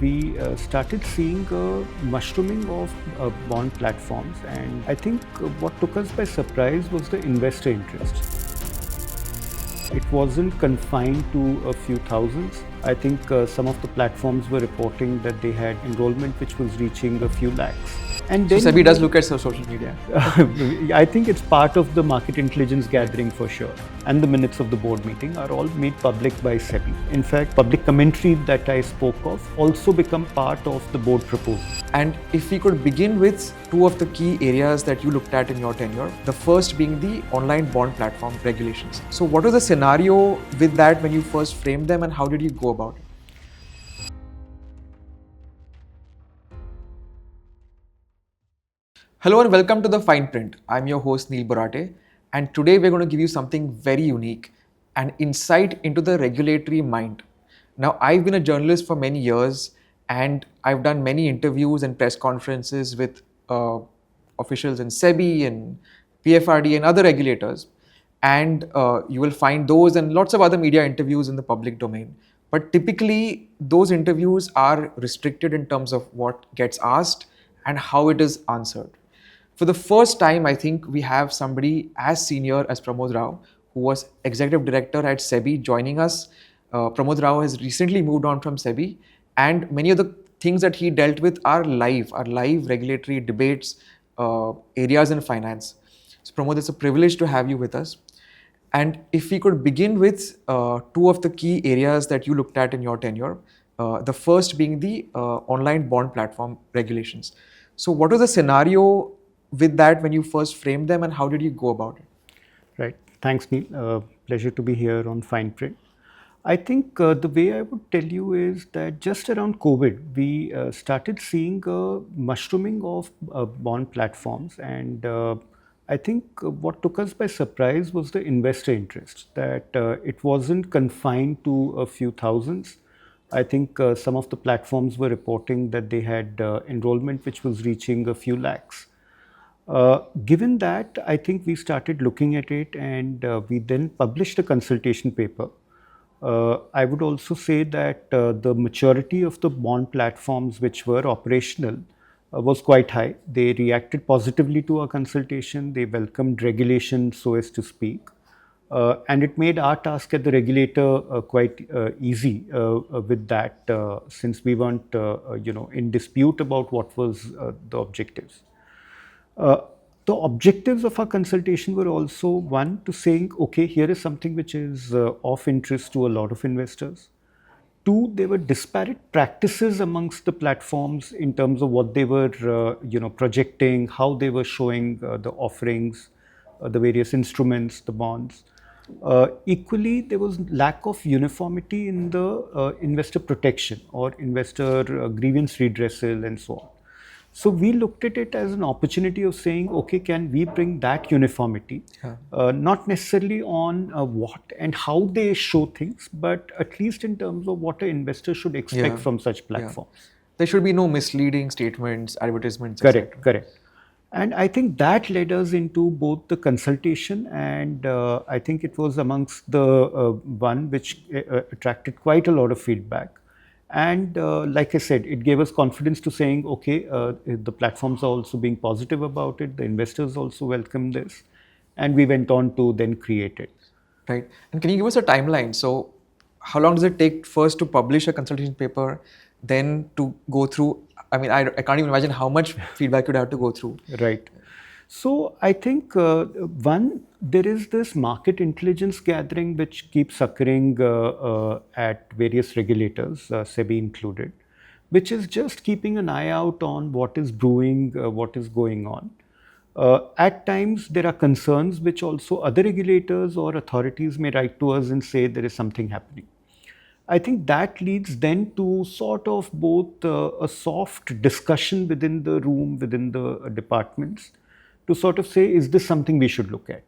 we started seeing a mushrooming of bond platforms, and I think what took us by surprise was the investor interest. It wasn't confined to a few thousands. I think some of the platforms were reporting that they had enrollment which was reaching a few lakhs. And then, so SEBI does look at social media. I think it's part of the market intelligence gathering for sure. And the minutes of the board meeting are all made public by SEBI. In fact, public commentary that I spoke of also become part of the board proposal. And if we could begin with two of the key areas that you looked at in your tenure, the first being the online bond platform regulations. So what was the scenario with that when you first framed them, and how did you go about it? Hello and welcome to the Thefynprint. I'm your host Neil Borate, and today we're going to give you something very unique, an insight into the regulatory mind. Now, I've been a journalist for many years, and I've done many interviews and press conferences with officials in SEBI and PFRD and other regulators. And you will find those and lots of other media interviews in the public domain. But typically, those interviews are restricted in terms of what gets asked and how it is answered. For the first time, I think we have somebody as senior as Pramod Rao, who was executive director at SEBI, joining us. Pramod Rao has recently moved on from SEBI, and many of the things that he dealt with are live regulatory debates, areas in finance. So Pramod, it's a privilege to have you with us. And if we could begin with two of the key areas that you looked at in your tenure, the first being the online bond platform regulations. So what was the scenario with that when you first framed them, and how did you go about it? Right. Thanks, Neil. Pleasure to be here on Thefynprint. I think the way I would tell you is that just around COVID, we started seeing a mushrooming of bond platforms, and I think what took us by surprise was the investor interest, that it wasn't confined to a few thousands. I think some of the platforms were reporting that they had enrollment which was reaching a few lakhs. Given that, I think we started looking at it, and we then published a consultation paper. I would also say that the maturity of the bond platforms which were operational was quite high. They reacted positively to our consultation. They welcomed regulation, so as to speak. And it made our task at the regulator quite easy with that, since we weren't in dispute about what was the objectives. The objectives of our consultation were also, one, to saying, okay, here is something which is of interest to a lot of investors. Two, there were disparate practices amongst the platforms in terms of what they were projecting, how they were showing the offerings, the various instruments, the bonds. Equally, there was lack of uniformity in the investor protection or investor grievance redressal and so on. So we looked at it as an opportunity of saying, okay, can we bring that uniformity, not necessarily on what and how they show things, but at least in terms of what an investor should expect from such platforms. There should be no misleading statements, advertisements, etc. Correct. And I think that led us into both the consultation, and I think it was amongst the one which attracted quite a lot of feedback. And like I said, it gave us confidence to saying, okay, the platforms are also being positive about it. The investors also welcome this. And we went on to then create it. Right. And can you give us a timeline? So how long does it take first to publish a consultation paper, then to go through? I mean, I can't even imagine how much feedback you'd have to go through. Right. So I think one, there is this market intelligence gathering which keeps occurring at various regulators, SEBI included, which is just keeping an eye out on what is brewing, what is going on. At times there are concerns which also other regulators or authorities may write to us and say there is something happening. I think that leads then to sort of both a soft discussion within the room, within the departments, to sort of say, is this something we should look at?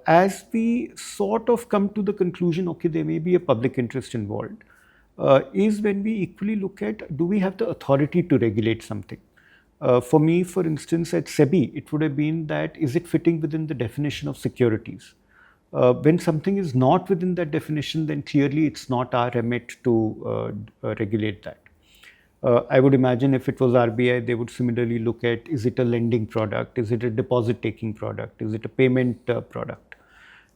As we sort of come to the conclusion, okay, there may be a public interest involved, is when we equally look at, do we have the authority to regulate something? For me, for instance, at SEBI, it would have been that, is it fitting within the definition of securities? When something is not within that definition, then clearly it's not our remit to regulate that. I would imagine if it was RBI, they would similarly look at, is it a lending product? Is it a deposit taking product? Is it a payment product?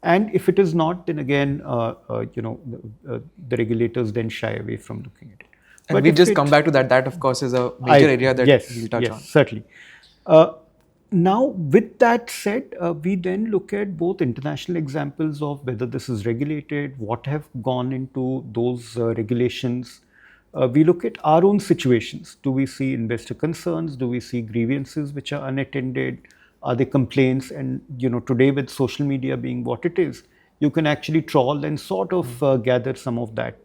And if it is not, then again, the regulators then shy away from looking at it. And But we if just it, come back to that. That, of course, is a major area that we'll touch on. yes, certainly. Uh, Now, with that said, we then look at both international examples of whether this is regulated, what have gone into those regulations. We look at our own situations. Do we see investor concerns? Do we see grievances which are unattended? Are there complaints? And today with social media being what it is, you can actually trawl and sort of gather some of that.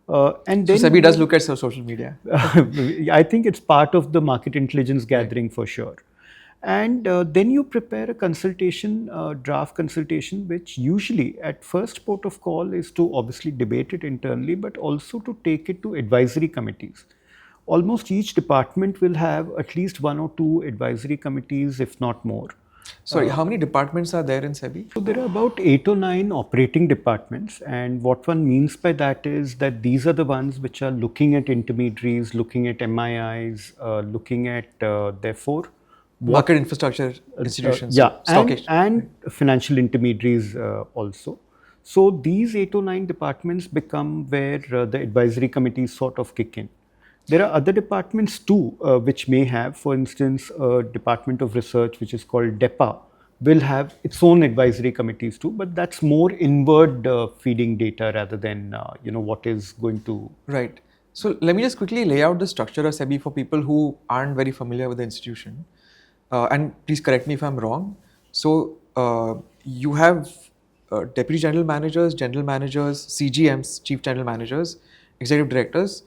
And So then SEBI does look at social media. I think it's part of the market intelligence gathering for sure. And then you prepare a consultation, draft consultation, which usually at first port of call is to obviously debate it internally, but also to take it to advisory committees. Almost each department will have at least one or two advisory committees, if not more. Sorry, how many departments are there in SEBI? So there are about 8 or 9 operating departments, and what one means by that is that these are the ones which are looking at intermediaries, looking at MIIs, looking at therefore Market infrastructure institutions. yeah, Stock and financial intermediaries also. So these 8 or 9 departments become where the advisory committees sort of kick in. There are other departments too, which may have, for instance, a department of research which is called DEPA will have its own advisory committees too, but that's more inward feeding data rather than what is going to. Right. So let me just quickly lay out the structure of SEBI for people who aren't very familiar with the institution. And please correct me if I'm wrong. So you have deputy general managers, CGMs, chief general managers, executive directors,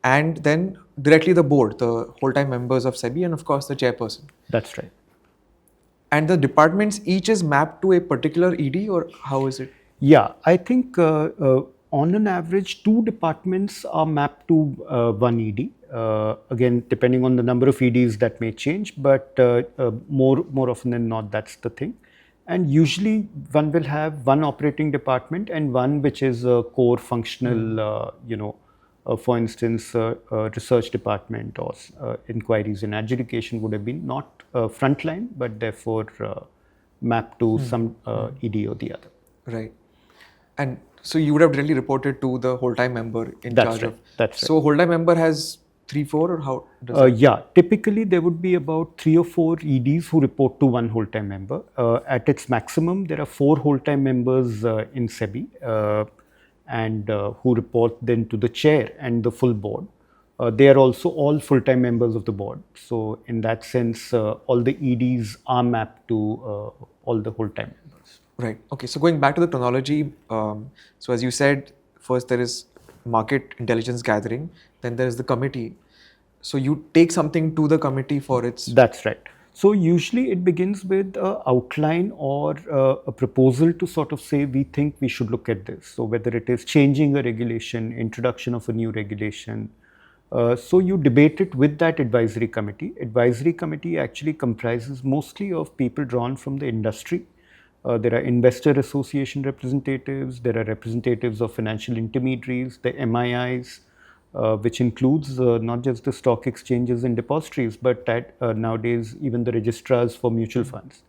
and then directly the board, the whole-time members of SEBI, and of course the chairperson. That's right. And the departments each is mapped to a particular ED, or how is it? Yeah, I think on an average, 2 departments are mapped to one ED. Again, depending on the number of EDs, that may change, but more often than not, that's the thing. And usually, one will have one operating department and one which is a core functional, for instance, research department or inquiries and adjudication would have been not frontline, but therefore mapped to some ED or the other. Right. And so you would have directly reported to the whole-time member in charge of. That's right. So whole-time member has 3, 4, or how does it? Yeah, typically there would be about 3 or 4 EDs who report to one whole-time member. At its maximum, there are 4 whole-time members in SEBI and who report then to the chair and the full board. They are also all full-time members of the board. So in that sense, all the EDs are mapped to all the whole-time members. Right. Okay. So going back to the chronology, so as you said, first there is market intelligence gathering, then there is the committee. So you take something to the committee for its. That's right. So usually it begins with an outline or a proposal to sort of say, we think we should look at this. So whether it is changing a regulation, introduction of a new regulation. So you debate it with that advisory committee. Advisory committee actually comprises mostly of people drawn from the industry. There are investor association representatives, there are representatives of financial intermediaries, the MIIs, which includes not just the stock exchanges and depositories, but nowadays even the registrars for mutual funds.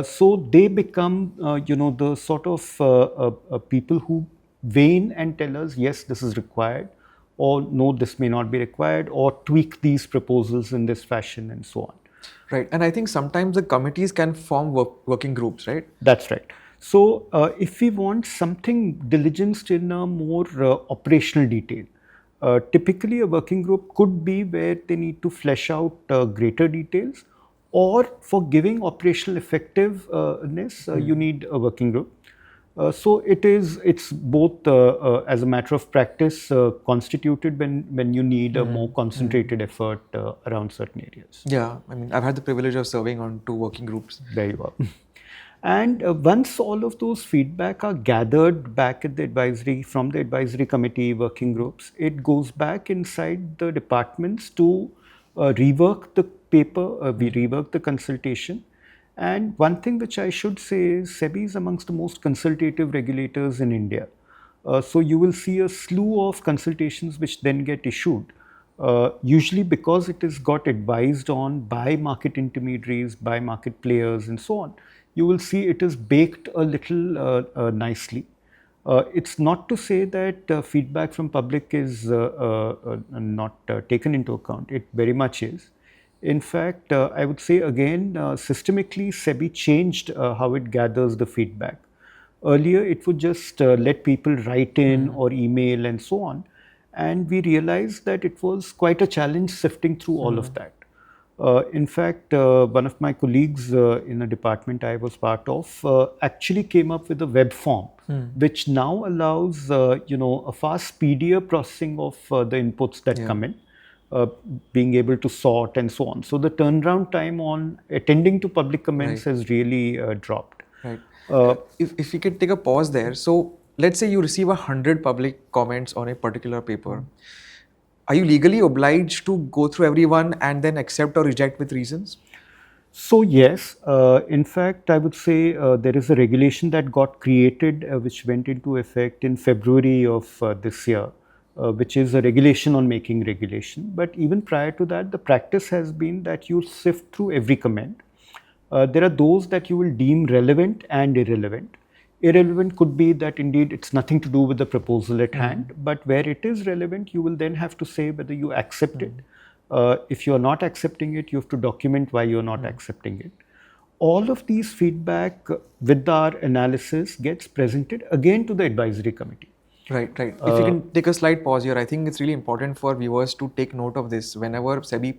So they become, the sort of people who weigh in and tell us, yes, this is required, or no, this may not be required, or tweak these proposals in this fashion and so on. Right. And I think sometimes the committees can form working groups, right? That's right. So if we want something diligenced in a more operational detail, typically a working group could be where they need to flesh out greater details, or for giving operational effectiveness, you need a working group. So it's both as a matter of practice constituted when you need a more concentrated effort around certain areas. Yeah, I mean, I've had the privilege of serving on 2 working groups. There you are. And once all of those feedback are gathered back at from the advisory committee working groups, it goes back inside the departments to rework the paper, we rework the consultation. And one thing which I should say is SEBI is amongst the most consultative regulators in India. So you will see a slew of consultations which then get issued. Usually because it is got advised on by market intermediaries, by market players and so on, you will see it is baked a little nicely. It's not to say that feedback from public is not taken into account. It very much is. In fact, I would say again, systemically, SEBI changed how it gathers the feedback. Earlier, it would just let people write in or email and so on. And we realized that it was quite a challenge sifting through all of that. In fact, one of my colleagues in a department I was part of actually came up with a web form, which now allows a far speedier processing of the inputs that come in, being able to sort and so on. So the turnaround time on attending to public comments has really dropped. Right. If we could take a pause there. So let's say you receive 100 public comments on a particular paper. Are you legally obliged to go through everyone and then accept or reject with reasons? So yes, in fact, I would say there is a regulation that got created which went into effect in February of this year, which is a regulation on making regulation. But even prior to that, the practice has been that you sift through every comment. There are those that you will deem relevant and irrelevant. Irrelevant could be that indeed it's nothing to do with the proposal at hand, but where it is relevant, you will then have to say whether you accept it. If you are not accepting it, you have to document why you are not accepting it. All of these feedback with our analysis gets presented again to the advisory committee. Right. If you can take a slight pause here, I think it's really important for viewers to take note of this. Whenever SEBI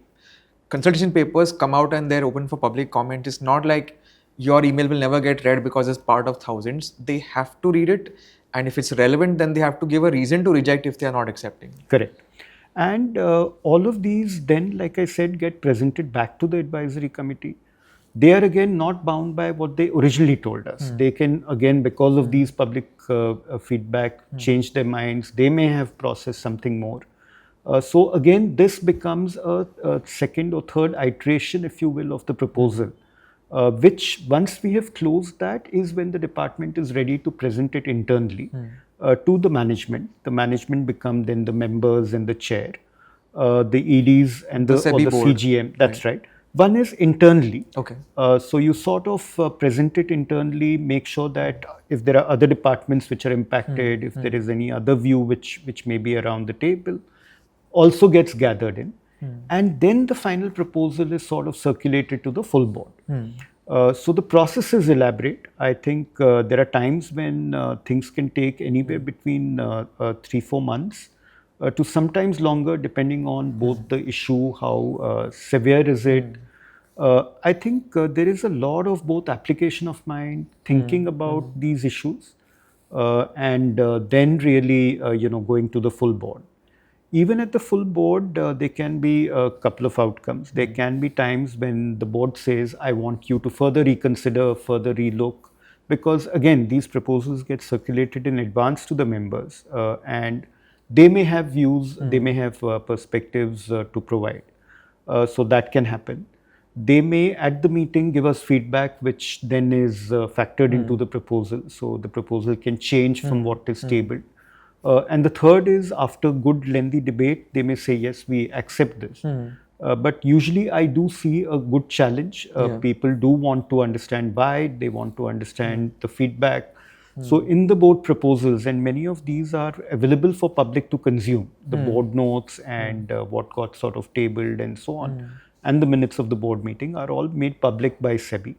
consultation papers come out and they're open for public comment, it's not like your email will never get read because it's part of thousands. They have to read it, and if it's relevant, then they have to give a reason to reject if they are not accepting. Correct. And all of these then, like I said, get presented back to the advisory committee. They are again not bound by what they originally told us. They can again, because of these public feedback, change their minds. They may have processed something more. So again, this becomes a second or third iteration, if you will, of the proposal. Which once we have closed that is when the department is ready to present it internally to the management. The management become then the members and the chair, the EDs and the SEBI board. CGM. That's right. One is internally. Okay. So you sort of present it internally, make sure that if there are other departments which are impacted, if there is any other view which may be around the table, also gets gathered in. And then the final proposal is sort of circulated to the full board. So the process is elaborate. I think there are times when things can take anywhere between 3-4 months to sometimes longer, depending on both the issue, how severe is it. I think there is a lot of both application of mind, thinking about these issues, and then really going to the full board. Even at the full board, there can be a couple of outcomes. There can be times when the board says, I want you to further reconsider, further relook, because again, these proposals get circulated in advance to the members and they may have views, they may have perspectives to provide. So that can happen. They may at the meeting give us feedback which then is factored into the proposal. So the proposal can change from what is tabled. And the third is after good lengthy debate, they may say, yes, we accept this. But usually I do see a good challenge. People do want to understand why, they want to understand the feedback. So in the board proposals, and many of these are available for public to consume, the board notes and what got sort of tabled and so on, and the minutes of the board meeting are all made public by SEBI.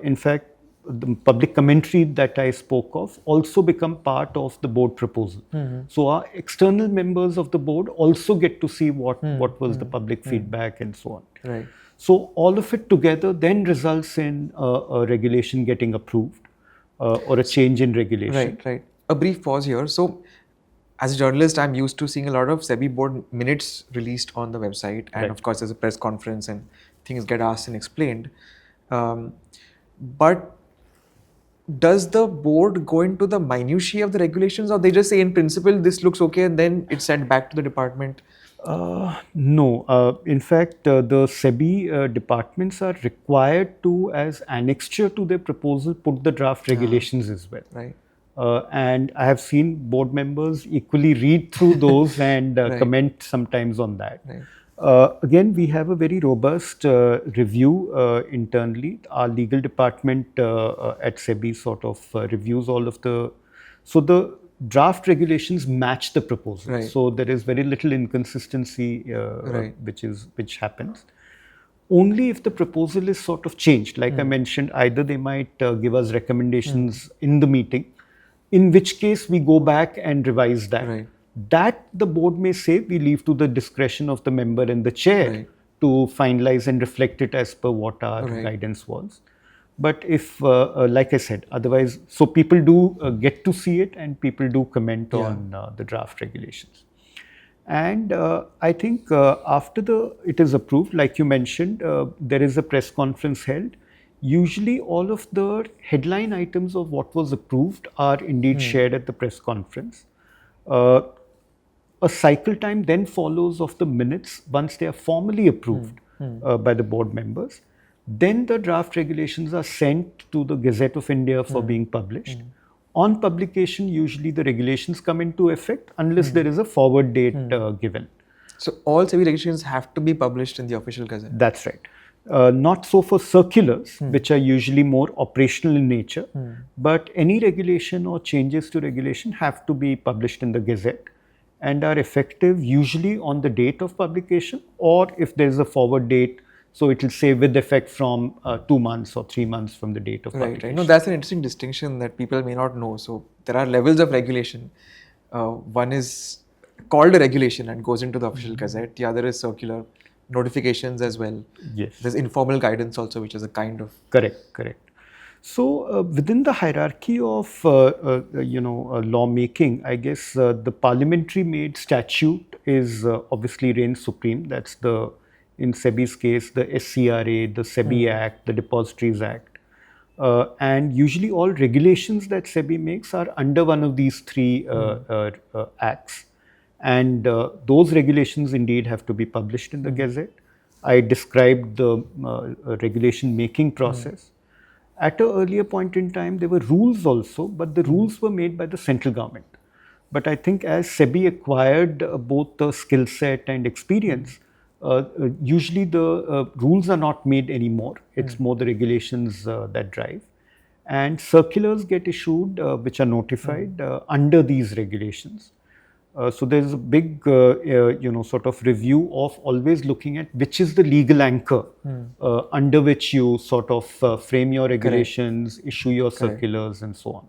In fact, the public commentary that I spoke of also become part of the board proposal. So our external members of the board also get to see what was the public feedback and so on. Right. So all of it together then results in a regulation getting approved or a change in regulation. Right. A brief pause here. So as a journalist, I'm used to seeing a lot of SEBI board minutes released on the website. And of course, there's a press conference and things get asked and explained. But does the board go into the minutiae of the regulations, or they just say in principle this looks okay and then it's sent back to the department? No. In fact, the SEBI departments are required to, as annexure to their proposal, put the draft regulations as well. Right. And I have seen board members equally read through those and Right. comment sometimes on that. Right. Again, we have a very robust review internally. Our legal department at SEBI sort of reviews all of the. So the draft regulations match the proposal. Right. So there is very little inconsistency Right. which happens. Only if the proposal is sort of changed, like I mentioned, either they might give us recommendations in the meeting, in which case we go back and revise that. Right. That the board may say we leave to the discretion of the member and the chair Right. to finalize and reflect it as per what our Right. guidance was. But if, like I said, otherwise, so people do get to see it and people do comment on the draft regulations. And I think after it is approved, like you mentioned, there is a press conference held. Usually all of the headline items of what was approved are indeed shared at the press conference. A cycle time then follows of the minutes once they are formally approved by the board members. Then the draft regulations are sent to the Gazette of India for being published. On publication, usually the regulations come into effect unless there is a forward date given. So all SEBI regulations have to be published in the official gazette. That's right. Not so for circulars, which are usually more operational in nature, but any regulation or changes to regulation have to be published in the Gazette and are effective usually on the date of publication, or if there is a forward date, so it will say with effect from 2 months or 3 months from the date of publication. Right. No, that's an interesting distinction that people may not know. So there are levels of regulation. One is called a regulation and goes into the official gazette. The other is circular notifications as well. Yes. There's informal guidance also, which is a kind of Correct. So within the hierarchy of lawmaking, I guess the parliamentary made statute is obviously reigns supreme. That's in SEBI's case, the SCRA, the SEBI Act, the Depositories Act. And usually all regulations that SEBI makes are under one of these three acts. And those regulations indeed have to be published in the Gazette. I described the regulation making process. At an earlier point in time, there were rules also, but the rules were made by the central government. But I think as SEBI acquired both the skill set and experience, usually the rules are not made anymore. It's more the regulations that drive. And circulars get issued, which are notified under these regulations. So there's a big, sort of review of always looking at which is the legal anchor under which you sort of frame your regulations, issue your circulars, and so on.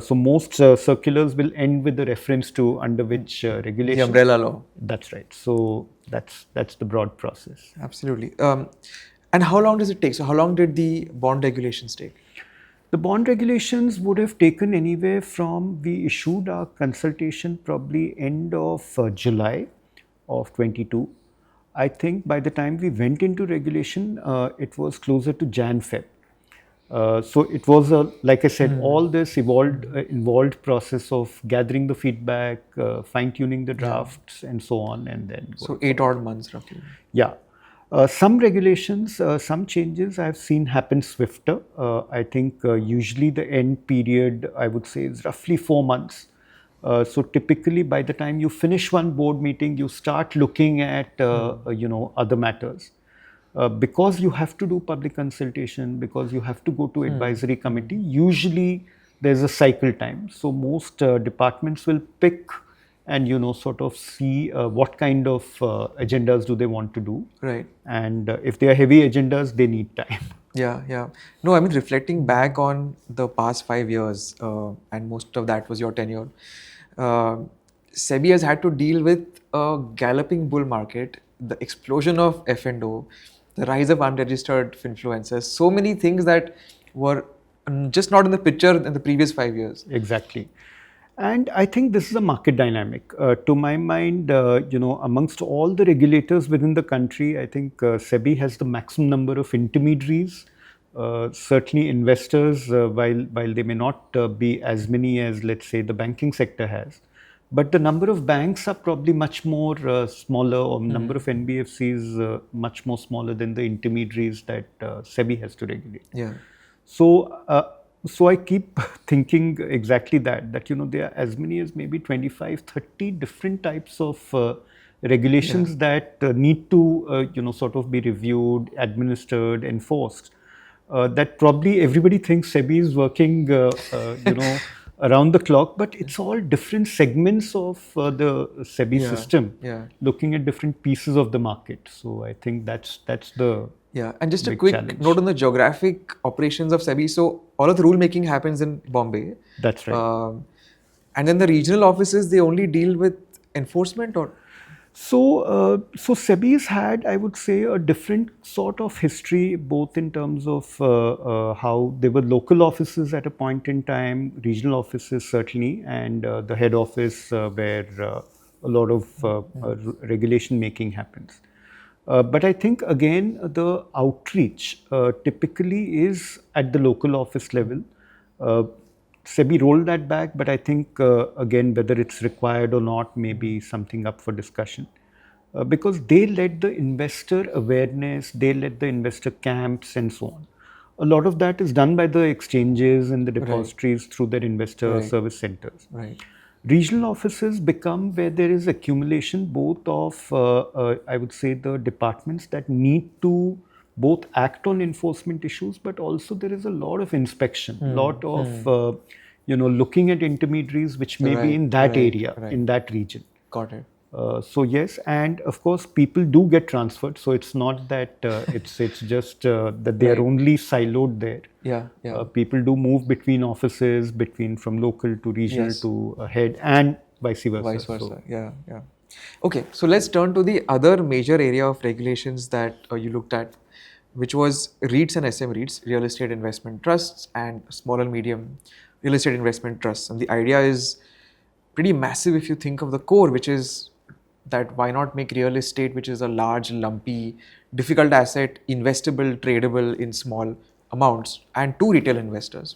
So most circulars will end with the reference to under which regulation. the umbrella law. That's right. So that's the broad process. Absolutely. And how long does it take? So how long did the bond regulations take? The bond regulations would have taken anywhere from, we issued our consultation probably end of July of 22. I think by the time we went into regulation, it was closer to Jan-Feb. So it was, like I said, all this involved process of gathering the feedback, fine-tuning the drafts and so on, and then. So 8 odd months roughly. Yeah. Some regulations, some changes I've seen happen swifter. I think usually the end period, I would say, is roughly 4 months. So typically by the time you finish one board meeting, you start looking at, other matters. Because you have to do public consultation, because you have to go to advisory committee, usually there's a cycle time. So most departments will pick and sort of see what kind of agendas do they want to do. Right. And if they are heavy agendas, they need time. Yeah. No, I mean, reflecting back on the past 5 years, and most of that was your tenure, SEBI has had to deal with a galloping bull market, the explosion of F&O, the rise of unregistered influencers, so many things that were just not in the picture in the previous 5 years. Exactly. And I think this is a market dynamic. To my mind, amongst all the regulators within the country, I think SEBI has the maximum number of intermediaries. Certainly investors, while they may not be as many as, let's say, the banking sector has. But the number of banks are probably much more smaller, or number of NBFCs much more smaller than the intermediaries that SEBI has to regulate. Yeah. So So I keep thinking exactly that there are as many as maybe 25, 30 different types of Yeah. regulations that need to sort of be reviewed, administered, enforced. That probably everybody thinks SEBI is working around the clock, but it's all different segments of the SEBI Yeah. system, Yeah. looking at different pieces of the market. So I think that's the Yeah, and just a big quick note challenge. on the geographic operations of SEBI. So all of the rule making happens in Bombay, That's right. um, and then the regional offices they only deal with enforcement or So SEBI's had, I would say, a different sort of history, both in terms of how they were local offices at a point in time, regional offices certainly, and the head office where a lot of regulation making happens. But I think again the outreach typically is at the local office level. Uh, SEBI rolled that back, but I think again whether it's required or not may be something up for discussion. Because they led the investor awareness, they led the investor camps and so on. A lot of that is done by the exchanges and the right, depositories through their investor right, service centers. right, Regional offices become where there is accumulation both of, I would say, the departments that need to both act on enforcement issues, but also there is a lot of inspection, lot of, looking at intermediaries which may be right, in that right, area, right. in that region. Got it. So yes, and of course people do get transferred. So it's not that it's just that they are Right. only siloed there. Yeah, yeah. People do move between offices, between from local to regional Yes. to head, and vice versa. Vice So versa. Yeah, yeah. Okay, so let's turn to the other major area of regulations that you looked at, which was REITs and SM REITs, real estate investment trusts, and small and medium real estate investment trusts. And the idea is pretty massive if you think of the core, which is that why not make real estate, which is a large, lumpy, difficult asset, investable, tradable in small amounts, and to retail investors.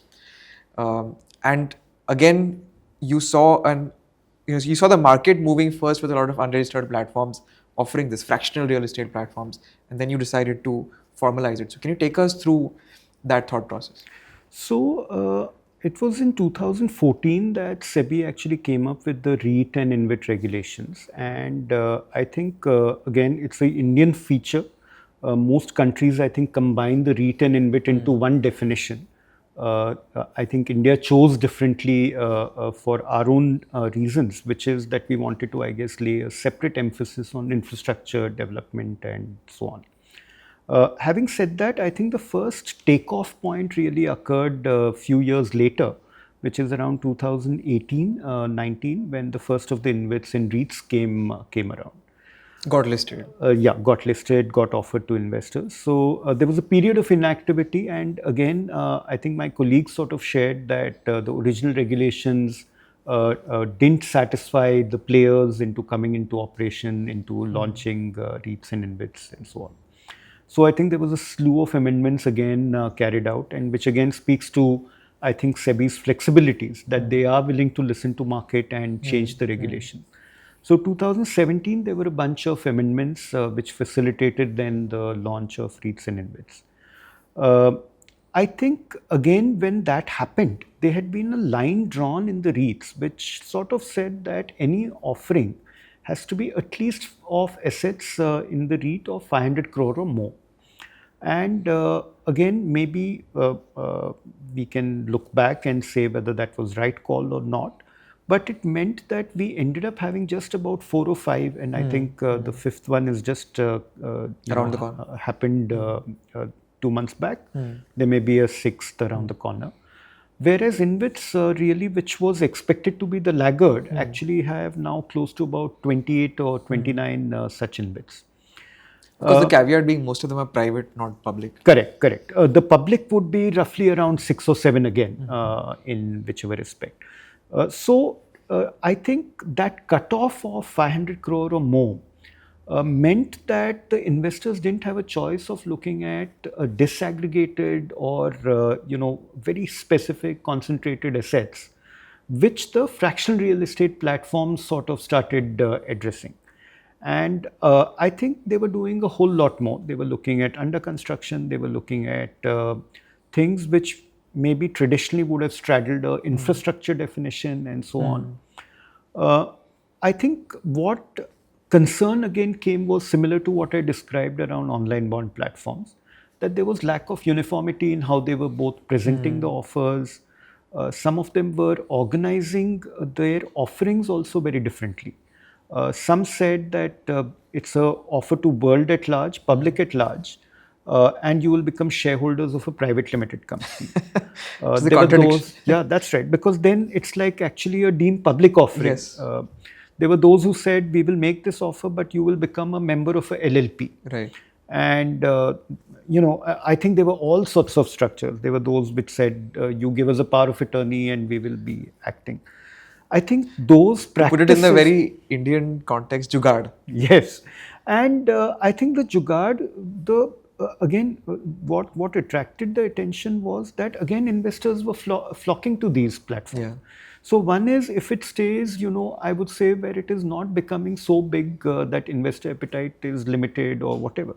And again, you saw you saw the market moving first with a lot of unregistered platforms offering this fractional real estate platforms, and then you decided to formalize it. So can you take us through that thought process? So it was in 2014 that SEBI actually came up with the REIT and InvIT regulations, and I think again it's an Indian feature. Most countries, I think, combine the REIT and InvIT into one definition. I think India chose differently for our own reasons, which is that we wanted to, I guess, lay a separate emphasis on infrastructure development and so on. Having said that, I think the first takeoff point really occurred a few years later, which is around 2018, 19, when the first of the InvITs and REITs came around. Got listed. Yeah, got listed, got offered to investors. So there was a period of inactivity, and again, I think my colleagues sort of shared that the original regulations didn't satisfy the players into coming into operation, into launching REITs and InvITs, and so on. So I think there was a slew of amendments again carried out, and which again speaks to, I think, SEBI's flexibilities that they are willing to listen to market and change the regulation. So 2017, there were a bunch of amendments which facilitated then the launch of REITs and InvITs. Uh, I think again when that happened, there had been a line drawn in the REITs which sort of said that any offering has to be at least of assets in the REIT of 500 crore or more. And again, maybe we can look back and say whether that was right call or not. But it meant that we ended up having just about four or five, and I think the fifth one is just Around the corner. happened 2 months back. There may be a sixth around the corner. Whereas InvITs really, which was expected to be the laggard, actually have now close to about 28 or 29 such InvITs. Because the caveat being most of them are private, not public. Correct, correct. The public would be roughly around 6 or 7 again, in whichever respect. I think that cutoff of 500 crore or more meant that the investors didn't have a choice of looking at disaggregated or very specific concentrated assets, which the fractional real estate platforms sort of started addressing. And I think they were doing a whole lot more. They were looking at under construction, they were looking at things which maybe traditionally would have straddled a infrastructure definition and so on. I think what concern again came was similar to what I described around online bond platforms, that there was lack of uniformity in how they were both presenting the offers. Some of them were organizing their offerings also very differently. Some said that it's a offer to world at large, public at large, and you will become shareholders of a private limited company. It's the There were contradiction. those, yeah, that's right, because then it's like actually a deemed public offering. Yes. There were those who said, we will make this offer, but you will become a member of a LLP. Right. And, I think there were all sorts of structures. There were those which said, you give us a power of attorney and we will be acting. I think those practices... Put it in the very Indian context, jugaad. Yes. And I think the jugaad, what attracted the attention was that, again, investors were flocking to these platforms. Yeah. So one is, if it stays, I would say, where it is not becoming so big that investor appetite is limited or whatever.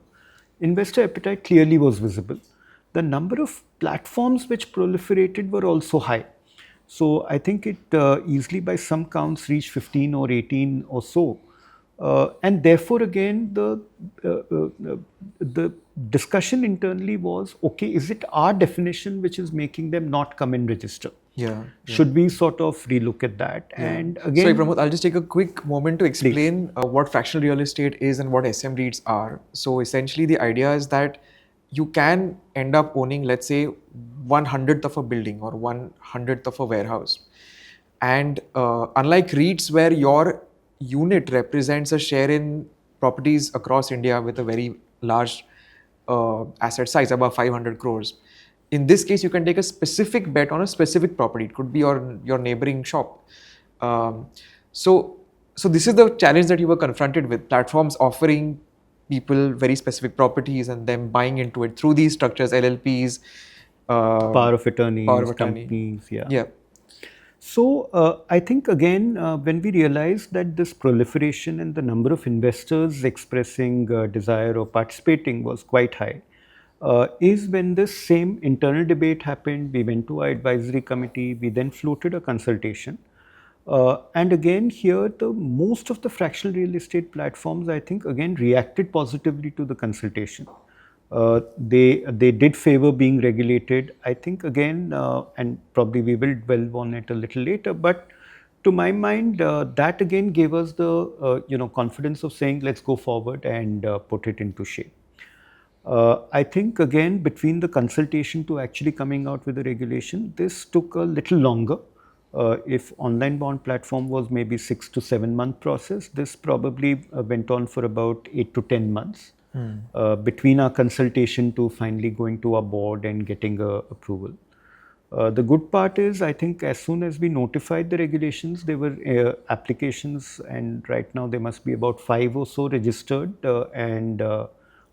Investor appetite clearly was visible. The number of platforms which proliferated were also high. So I think it easily by some counts reached 15 or 18 or so. And therefore, again, the discussion internally was, okay, is it our definition which is making them not come and register? Yeah. Should we sort of relook at that? Yeah. And again, sorry, Pramod, I'll just take a quick moment to explain what fractional real estate is and what SM REITs are. So essentially, the idea is that you can end up owning, let's say, 1/100th of a building or 1/100th of a warehouse. And unlike REITs, where your unit represents a share in properties across India with a very large asset size, above 500 crores. In this case, you can take a specific bet on a specific property. It could be your neighboring shop. So this is the challenge that you were confronted with. Platforms offering people very specific properties and them buying into it through these structures, LLPs, power of attorney, companies. Yeah. So I think again, when we realized that this proliferation and the number of investors expressing desire or participating was quite high, is when this same internal debate happened. We went to our advisory committee. We then floated a consultation. And again, here, most of the fractional real estate platforms, I think, again, reacted positively to the consultation. They did favor being regulated. I think, again, and probably we will dwell on it a little later, but to my mind, that again gave us the confidence of saying, let's go forward and put it into shape. I think, again, between the consultation to actually coming out with the regulation, this took a little longer. If online bond platform was maybe 6 to 7 month process, this probably went on for about 8 to 10 months between our consultation to finally going to our board and getting approval. The good part is, I think as soon as we notified the regulations, there were applications, and right now there must be about 5 or so registered, and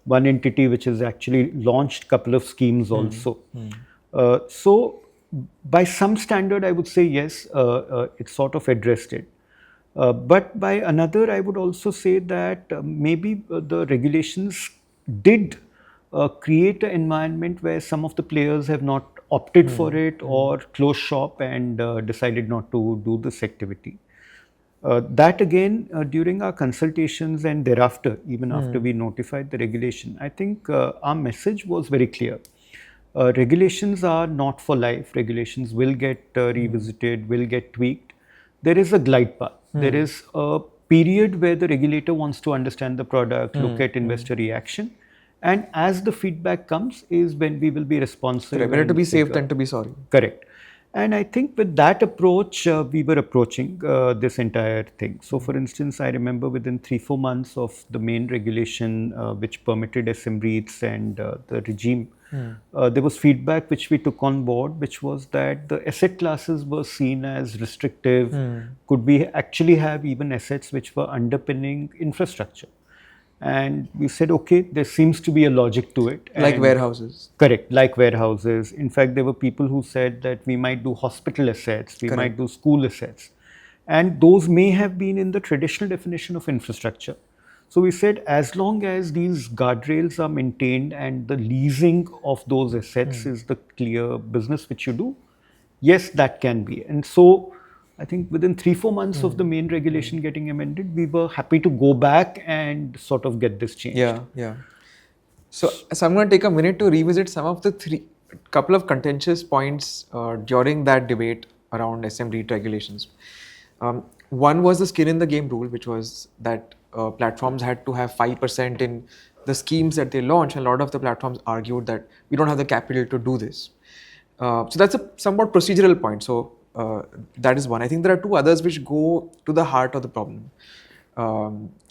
one entity which has actually launched a couple of schemes also. So by some standard, I would say yes, it sort of addressed it. But by another, I would also say that maybe the regulations did create an environment where some of the players have not opted for it or closed shop and decided not to do this activity. That again, during our consultations and thereafter, even after we notified the regulation, I think our message was very clear. Regulations are not for life. Regulations will get revisited, will get tweaked. There is a glide path. There is a period where the regulator wants to understand the product, look at investor reaction. And as the feedback comes is when we will be responsive. Better to be safe than to be sorry. Correct. And I think with that approach, we were approaching this entire thing. So for instance, I remember within 3-4 months of the main regulation which permitted SM REITs and the regime, there was feedback which we took on board, which was that the asset classes were seen as restrictive. Could we actually have even assets which were underpinning infrastructure? And we said, okay, there seems to be a logic to it. Like warehouses. Correct, like warehouses. In fact, there were people who said that we might do hospital assets, we might do school assets. And those may have been in the traditional definition of infrastructure. So we said as long as these guardrails are maintained and the leasing of those assets is the clear business which you do, yes, that can be. And so I think within 3-4 months of the main regulation getting amended, we were happy to go back and sort of get this changed. Yeah. So I'm going to take a minute to revisit some of the couple of contentious points during that debate around SM REIT regulations. One was the skin in the game rule, which was that platforms had to have 5% in the schemes that they launch. And a lot of the platforms argued that we don't have the capital to do this. So that's a somewhat procedural point. So that is one. I think there are two others which go to the heart of the problem.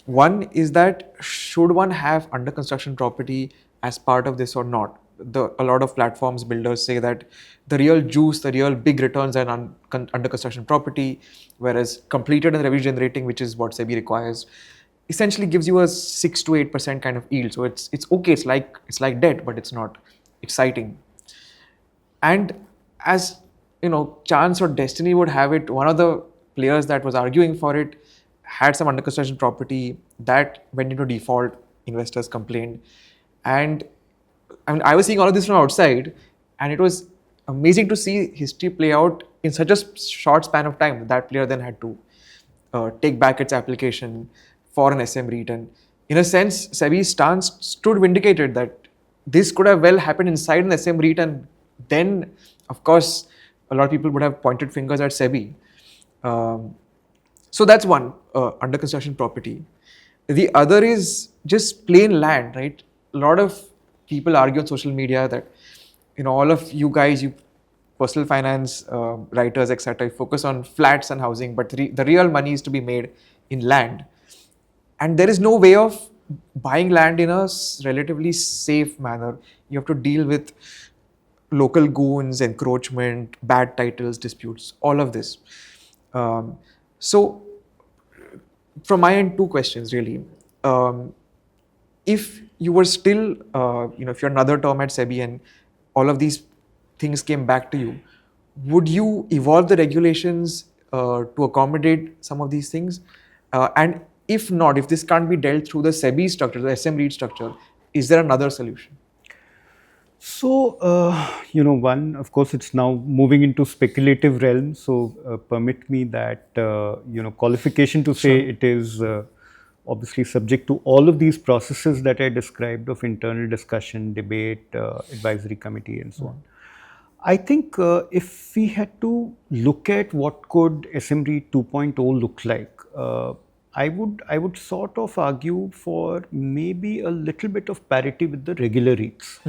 One is that should one have under construction property as part of this or not? A lot of platforms builders say that the real juice, the real big returns are under construction property, whereas completed and revenue generating, which is what SEBI requires, essentially gives you a 6 to 8% kind of yield. So it's okay. It's like debt, but it's not exciting. And as chance or destiny would have it, one of the players that was arguing for it had some under construction property that went into default. Investors complained, and I was seeing all of this from outside, and it was amazing to see history play out in such a short span of time. That player then had to take back its application for an SM REIT, and in a sense, SEBI's stance stood vindicated that this could have well happened inside an SM REIT, and then, of course, a lot of people would have pointed fingers at SEBI. So that's one, under construction property. The other is just plain land, right? A lot of people argue on social media that, all of you guys, you personal finance writers, etc., focus on flats and housing, but the real money is to be made in land. And there is no way of buying land in a relatively safe manner. You have to deal with local goons, encroachment, bad titles, disputes, all of this. So from my end, two questions really. If you were still, if you're another term at SEBI and all of these things came back to you, would you evolve the regulations to accommodate some of these things? And if not, if this can't be dealt through the SEBI structure, the SM REIT structure, is there another solution? So, one, of course, it's now moving into speculative realm. So, permit me that, qualification to say it is obviously subject to all of these processes that I described of internal discussion, debate, advisory committee, and so on. I think if we had to look at what could SM REIT 2.0 look like, I would sort of argue for maybe a little bit of parity with the regular REITs.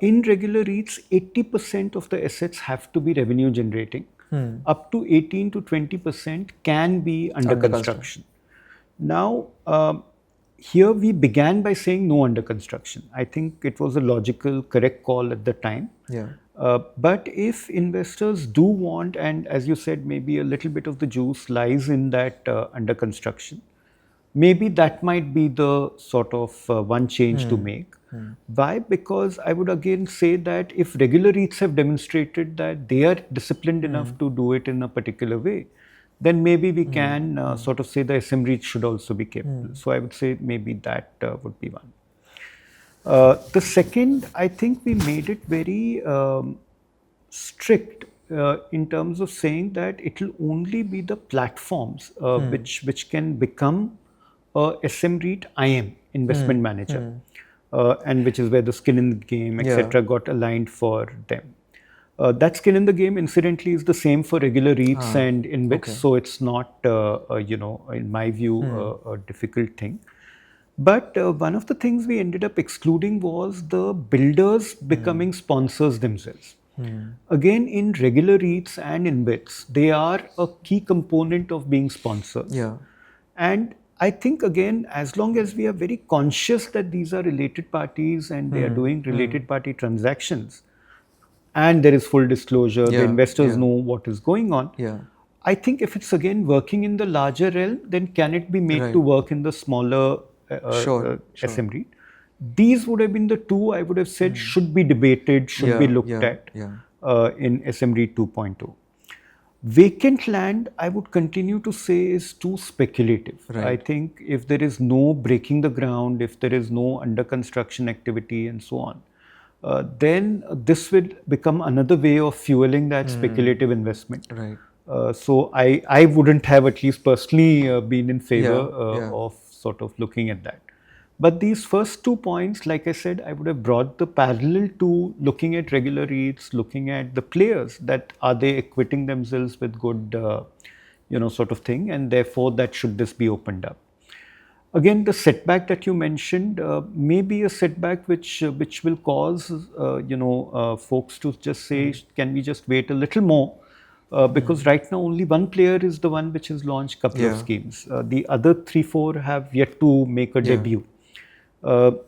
In regular REITs, 80% of the assets have to be revenue generating. Up to 18 to 20% can be under construction. Now, here we began by saying no under construction. I think it was a logical, correct call at the time. Yeah. But if investors do want, and as you said, maybe a little bit of the juice lies in that under construction, maybe that might be the sort of one change to make. Why? Because I would again say that if regular REITs have demonstrated that they are disciplined enough to do it in a particular way, then maybe we can sort of say the SM REIT should also be capable. So I would say maybe that would be one. The second, I think we made it very strict in terms of saying that it will only be the platforms which can become a SM REIT IM, investment manager, and which is where the skin in the game, etc., got aligned for them. That skin in the game, incidentally, is the same for regular REITs and InvITs, so it's not, in my view, a difficult thing. But one of the things we ended up excluding was the builders becoming sponsors themselves. Again, in regular REITs and InvITs, they are a key component of being sponsors. Yeah. And I think, again, as long as we are very conscious that these are related parties and they are doing related party transactions, and there is full disclosure, the investors know what is going on. I think if it's again working in the larger realm, then can it be made to work in the smaller SM REIT? These would have been the two I would have said should be debated, should be looked at in SM REIT 2.0. Vacant land, I would continue to say, is too speculative. Right. I think if there is no breaking the ground, if there is no under construction activity and so on, then this will become another way of fueling that speculative investment. Right. So I wouldn't have, at least personally, been in favor Yeah. of sort of looking at that. But these first 2 points, like I said, I would have brought the parallel to looking at regular REITs, looking at the players, that are they acquitting themselves with good, sort of thing, and therefore that should this be opened up. Again, the setback that you mentioned may be a setback which will cause folks to just say, can we just wait a little more? Because right now only one player is the one which has launched couple of Yeah. schemes. The other 3-4 have yet to make a Yeah. debut.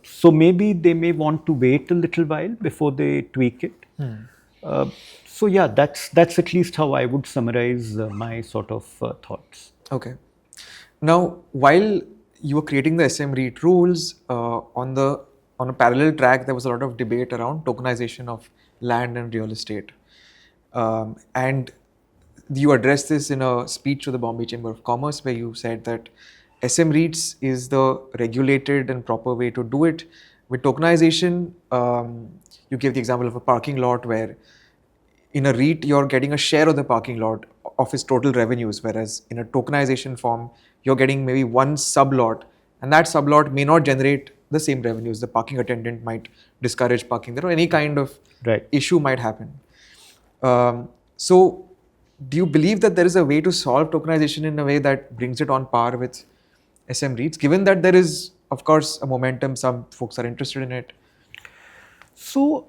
So maybe they may want to wait a little while before they tweak it. So yeah, that's at least how I would summarize my sort of thoughts. Okay. Now, while you were creating the SM REIT rules, on a parallel track, there was a lot of debate around tokenization of land and real estate, and you addressed this in a speech to the Bombay Chamber of Commerce, where you said that SM REITs is the regulated and proper way to do it. With tokenization, you gave the example of a parking lot where in a REIT, you're getting a share of the parking lot of its total revenues, whereas in a tokenization form, you're getting maybe one sublot, and that sublot may not generate the same revenues. The parking attendant might discourage parking there, or any kind of Right. issue might happen. So, do you believe that there is a way to solve tokenization in a way that brings it on par with SM REITs, given that there is, of course, a momentum, some folks are interested in it? So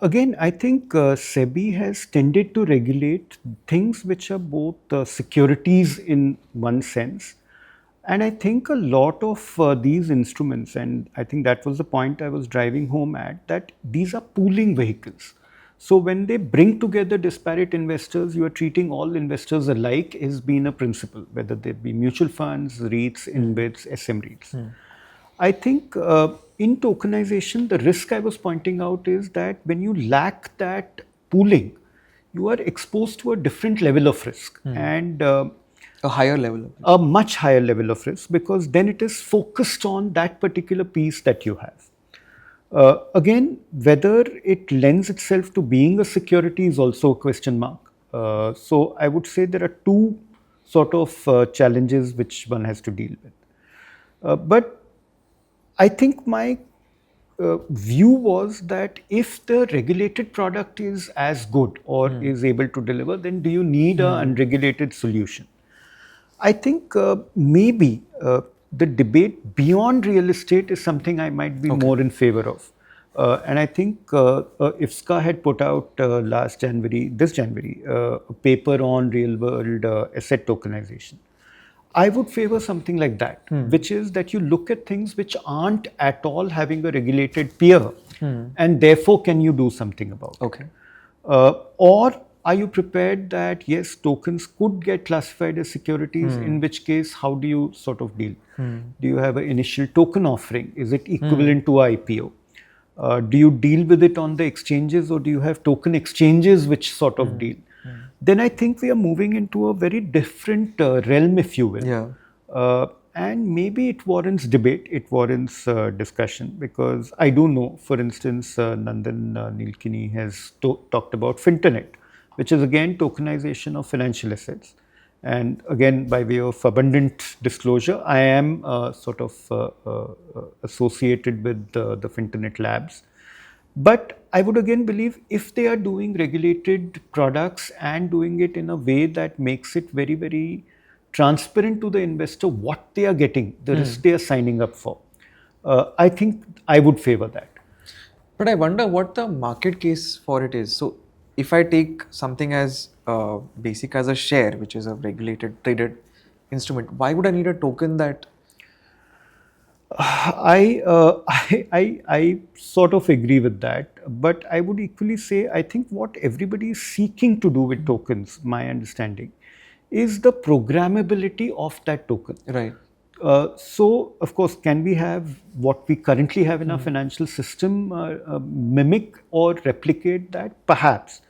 again, I think SEBI has tended to regulate things which are both securities in one sense, and I think a lot of these instruments, and I think that was the point I was driving home at, that these are pooling vehicles. So when they bring together disparate investors, you are treating all investors alike is being a principle, whether they be mutual funds, REITs, InvITs, SM REITs. I think in tokenization, the risk I was pointing out is that when you lack that pooling, you are exposed to a different level of risk, and A higher level of a much higher level of risk, because then it is focused on that particular piece that you have. Again, whether it lends itself to being a security is also a question mark. So I would say there are two sort of challenges which one has to deal with. But I think my view was that if the regulated product is as good or is able to deliver, then do you need an unregulated solution? I think maybe the debate beyond real estate is something I might be more in favor of. And I think IFSCA had put out this January, a paper on real world asset tokenization. I would favor something like that, which is that you look at things which aren't at all having a regulated peer, and therefore can you do something about it? Okay. Or are you prepared that yes, tokens could get classified as securities, in which case, how do you sort of deal? Do you have an initial token offering? Is it equivalent to IPO? Do you deal with it on the exchanges, or do you have token exchanges which sort of deal? Then I think we are moving into a very different realm, if you will. Yeah. And maybe it warrants debate, it warrants discussion, because I do know, for instance, Nandan Nilekani has talked about Finternet, which is again tokenization of financial assets. And again, by way of abundant disclosure, I am sort of associated with the Finternet labs. But I would again believe if they are doing regulated products and doing it in a way that makes it very, very transparent to the investor what they are getting, the risk they are signing up for, I think I would favor that. But I wonder what the market case for it is. So, if I take something as basic as a share, which is a regulated traded instrument, why would I need a token that? I sort of agree with that, but I would equally say I think what everybody is seeking to do with tokens, my understanding, is the programmability of that token. Right. So, of course, can we have what we currently have in our financial system mimic or replicate that? Perhaps.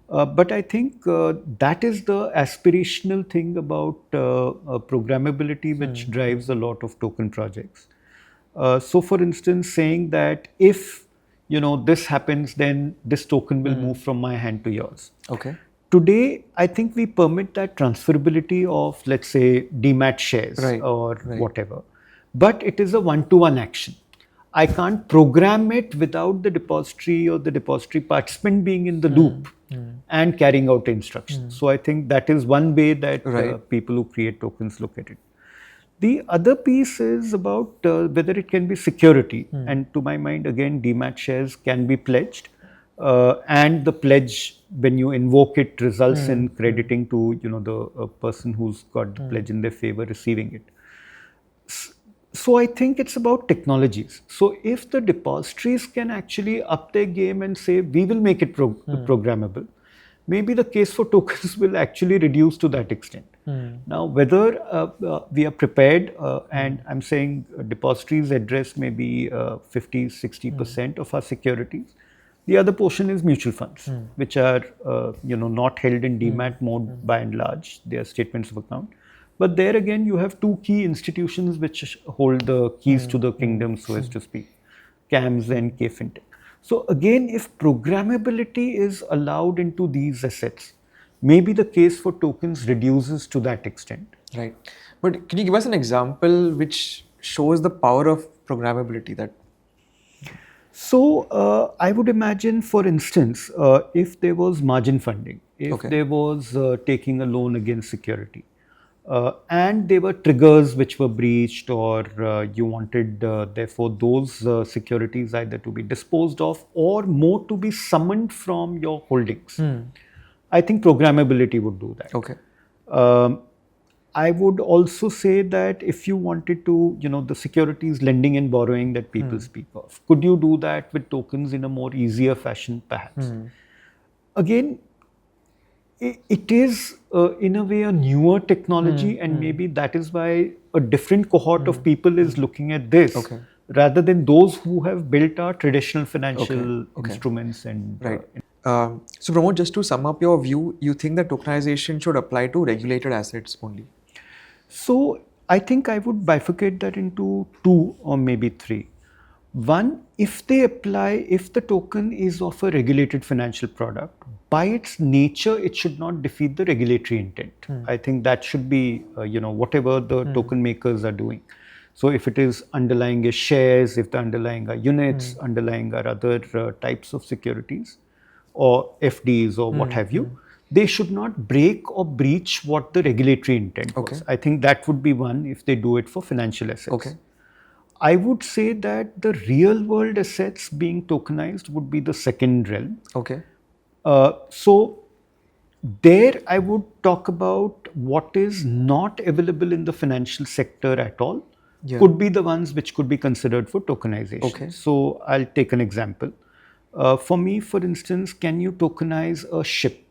But I think that is the aspirational thing about programmability, which drives a lot of token projects. So, for instance, saying that if this happens, then this token will move from my hand to yours. Okay. Today, I think we permit that transferability of, let's say, demat shares or whatever, but it is a one-to-one action. I can't program it without the depository or the depository participant being in the loop and carrying out instructions. So I think that is one way that people who create tokens look at it. The other piece is about whether it can be security. And to my mind, again, demat shares can be pledged. And the pledge, when you invoke it, results in crediting to the person who's got the pledge in their favor receiving it. So I think it's about technologies. So if the depositories can actually up their game and say we will make it programmable, maybe the case for tokens will actually reduce to that extent. Now, whether we are prepared, and I'm saying depositories address maybe 50-60% of our securities. The other portion is mutual funds, which are not held in demat mode by and large. They are statements of account. But there again, you have two key institutions which hold the keys to the kingdom, so as to speak, CAMS and KFintech. So again, if programmability is allowed into these assets, maybe the case for tokens reduces to that extent. Right. But can you give us an example which shows the power of programmability? So I would imagine, for instance, if there was margin funding, if there was taking a loan against security, and there were triggers which were breached, or you wanted therefore those securities either to be disposed of or more to be summoned from your holdings. I think programmability would do that. Okay. I would also say that if you wanted to, the securities lending and borrowing that people speak of, could you do that with tokens in a more easier fashion, perhaps? Again, it is in a way a newer technology, and maybe that is why a different cohort of people is looking at this rather than those who have built our traditional financial instruments. And so Pramod, just to sum up your view, you think that tokenization should apply to regulated assets only? So I think I would bifurcate that into two or maybe three. One, if the token is of a regulated financial product, by its nature, it should not defeat the regulatory intent. I think that should be, whatever the token makers are doing. So if it is underlying is shares, if the underlying are units, underlying are other types of securities or FDs or what have you, they should not break or breach what the regulatory intent was. I think that would be one if they do it for financial assets. I would say that the real world assets being tokenized would be the second realm. So there I would talk about what is not available in the financial sector at all, could be the ones which could be considered for tokenization. So I'll take an example. For me, for instance, can you tokenize a ship?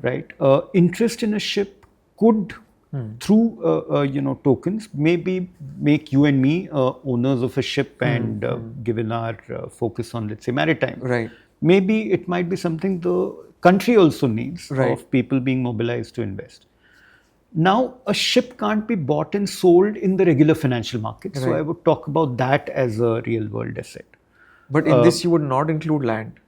Right? Interest in a ship could, through tokens, maybe make you and me owners of a ship, and given our focus on, let's say, maritime, maybe it might be something the country also needs of people being mobilized to invest. Now, a ship can't be bought and sold in the regular financial market, so I would talk about that as a real world asset. But in this, you would not include land.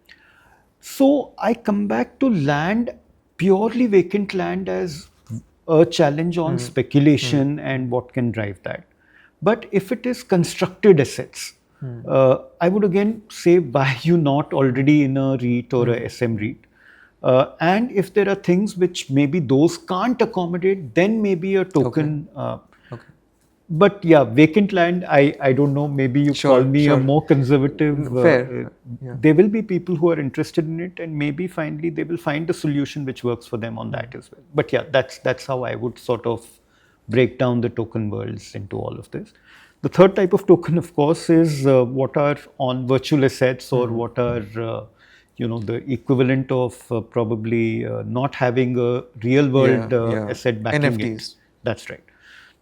So I come back to land, purely vacant land, as a challenge on speculation and what can drive that. But if it is constructed assets, I would again say, why you not already in a REIT or a SM REIT? And if there are things which maybe those can't accommodate, then maybe a token. But yeah, vacant land, I don't know, maybe you call me a more conservative. Fair. There will be people who are interested in it, and maybe finally they will find a solution which works for them on that as well. But yeah, that's how I would sort of break down the token worlds into all of this. The third type of token, of course, is what are on virtual assets, or what are the equivalent of probably not having a real world asset backing NFTs. it. That's right.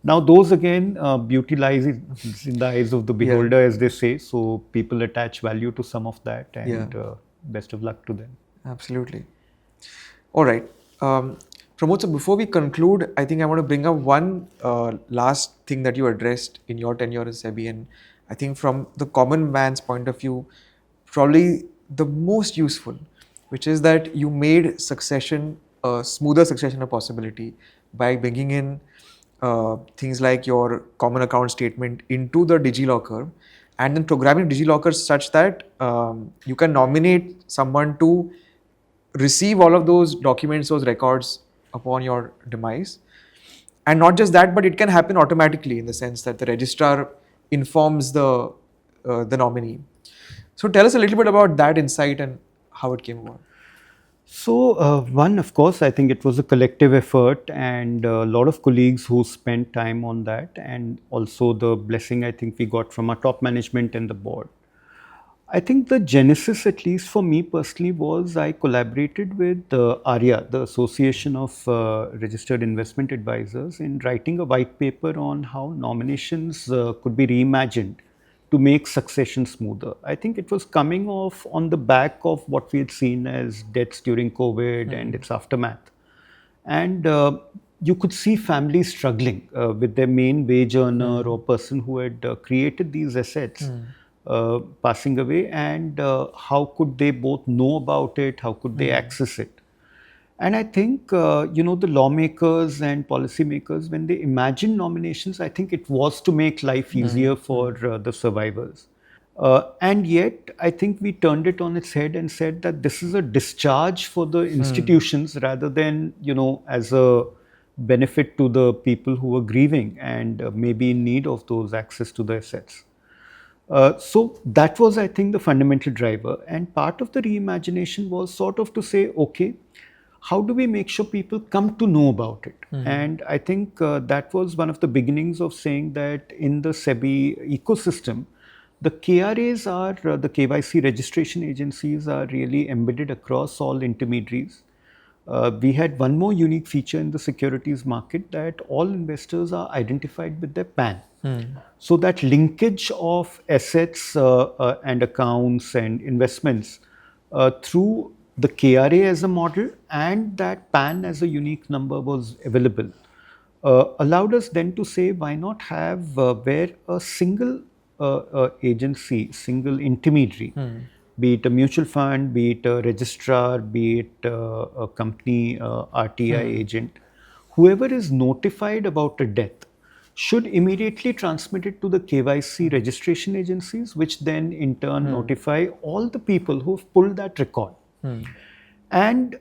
Now, those again, beauty lies in the eyes of the Yeah. beholder, as they say. So people attach value to some of that, and Yeah. best of luck to them. Absolutely. All right. Pramod, so before we conclude, I think I want to bring up one last thing that you addressed in your tenure as SEBI. And I think from the common man's point of view, probably the most useful, which is that you made succession, smoother succession a possibility by bringing in things like your common account statement into the DigiLocker and then programming DigiLocker such that you can nominate someone to receive all of those documents, those records upon your demise. And not just that, but it can happen automatically in the sense that the registrar informs the nominee. So tell us a little bit about that insight and how it came about. So, one, of course, I think it was a collective effort, and a lot of colleagues who spent time on that, and also the blessing I think we got from our top management and the board. I think the genesis, at least for me personally, was I collaborated with ARIA, the Association of Registered Investment Advisors, in writing a white paper on how nominations could be reimagined to make succession smoother. I think it was coming off on the back of what we had seen as deaths during COVID and its aftermath. And you could see families struggling with their main wage earner or person who had created these assets passing away, and how could they both know about it, how could they access it. And I think, the lawmakers and policymakers, when they imagined nominations, I think it was to make life easier for the survivors. And yet, I think we turned it on its head and said that this is a discharge for the institutions rather than, as a benefit to the people who are grieving and maybe in need of those access to the assets. So that was, I think, the fundamental driver. And part of the reimagination was sort of to say, okay, how do we make sure people come to know about it? And I think that was one of the beginnings of saying that in the SEBI ecosystem, the KRAs are, the KYC registration agencies are really embedded across all intermediaries. We had one more unique feature in the securities market, that all investors are identified with their PAN. So that linkage of assets and accounts and investments through the KRA as a model and that PAN as a unique number was available, allowed us then to say, why not have where a single agency, single intermediary, be it a mutual fund, be it a registrar, be it a company RTI agent, whoever is notified about a death should immediately transmit it to the KYC registration agencies, which then in turn notify all the people who have pulled that record. And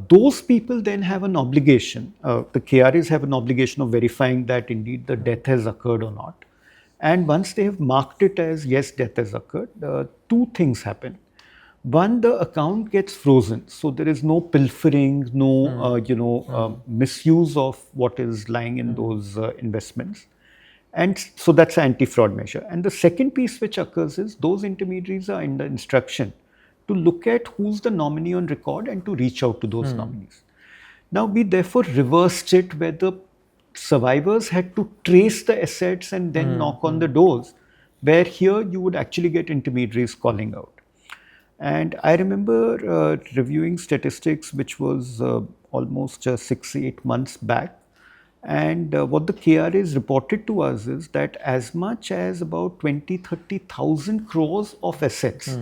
those people then have an obligation, the KRAs have an obligation of verifying that indeed the death has occurred or not. And once they have marked it as yes, death has occurred, two things happen. One, the account gets frozen, so there is no pilfering, no misuse of what is lying in those investments. And so that's an anti-fraud measure. And the second piece which occurs is those intermediaries are in the instruction to look at who's the nominee on record and to reach out to those nominees. Now, we therefore reversed it where the survivors had to trace the assets and then knock on the doors, where here you would actually get intermediaries calling out. And I remember reviewing statistics, which was almost 6-8 months back. And what the KRAs reported to us is that as much as about 20-30,000 crores of assets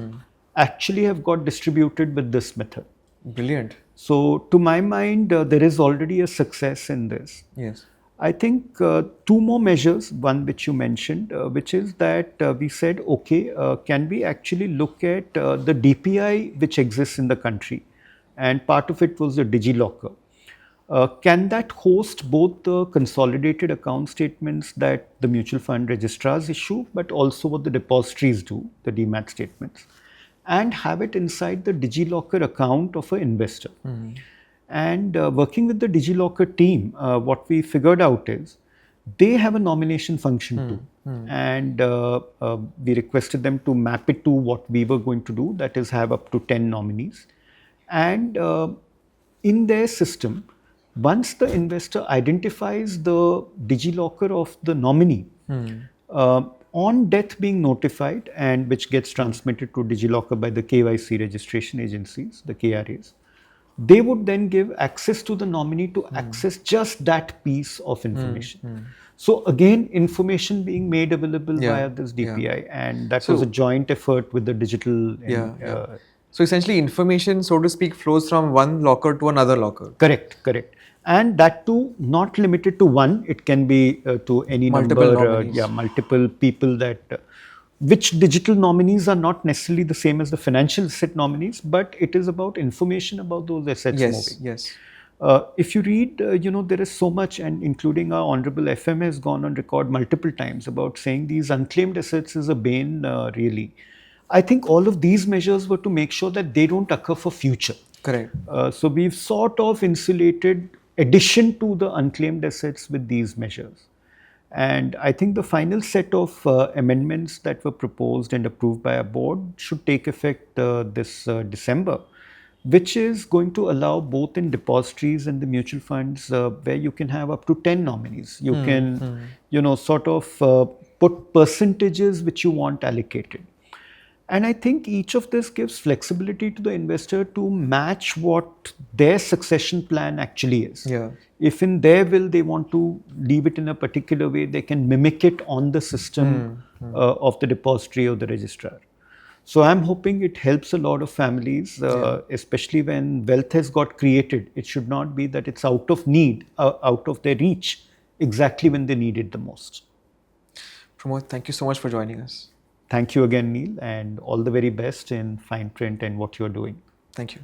actually have got distributed with this method. Brilliant. So, to my mind, there is already a success in this. Yes. I think two more measures, one which you mentioned, which is that we said, okay, can we actually look at the DPI which exists in the country? And part of it was the DigiLocker. Can that host both the consolidated account statements that the mutual fund registrars issue, but also what the depositories do, the DMAT statements, and have it inside the DigiLocker account of an investor? And working with the DigiLocker team, what we figured out is they have a nomination function too. And we requested them to map it to what we were going to do, that is have up to 10 nominees. And in their system, Once the investor identifies the DigiLocker of the nominee, on death being notified, and which gets transmitted to DigiLocker by the KYC registration agencies, the KRAs, they would then give access to the nominee to access just that piece of information. So again, information being made available via this DPI, and that was a joint effort with the digital. So essentially, information, so to speak, flows from one locker to another locker. Correct. And that too, not limited to one. It can be to any Multiple number. nominees. Multiple people that. Which digital nominees are not necessarily the same as the financial asset nominees, but it is about information about those assets moving. Yes. If you read, there is so much, and including our Honorable FM has gone on record multiple times about saying these unclaimed assets is a bane, really. I think all of these measures were to make sure that they don't occur for future. Correct. So we've sort of insulated addition to the unclaimed assets with these measures. And I think the final set of amendments that were proposed and approved by our board should take effect this December, which is going to allow both in depositories and the mutual funds where you can have up to 10 nominees. You can, sort of put percentages which you want allocated. And I think each of this gives flexibility to the investor to match what their succession plan actually is. If in their will they want to leave it in a particular way, they can mimic it on the system of the depository or the registrar. So I'm hoping it helps a lot of families, especially when wealth has got created. It should not be that it's out of need, out of their reach, exactly when they need it the most. Pramod, thank you so much for joining us. Thank you again, Neil, and all the very best in Fine Print and what you're doing. Thank you.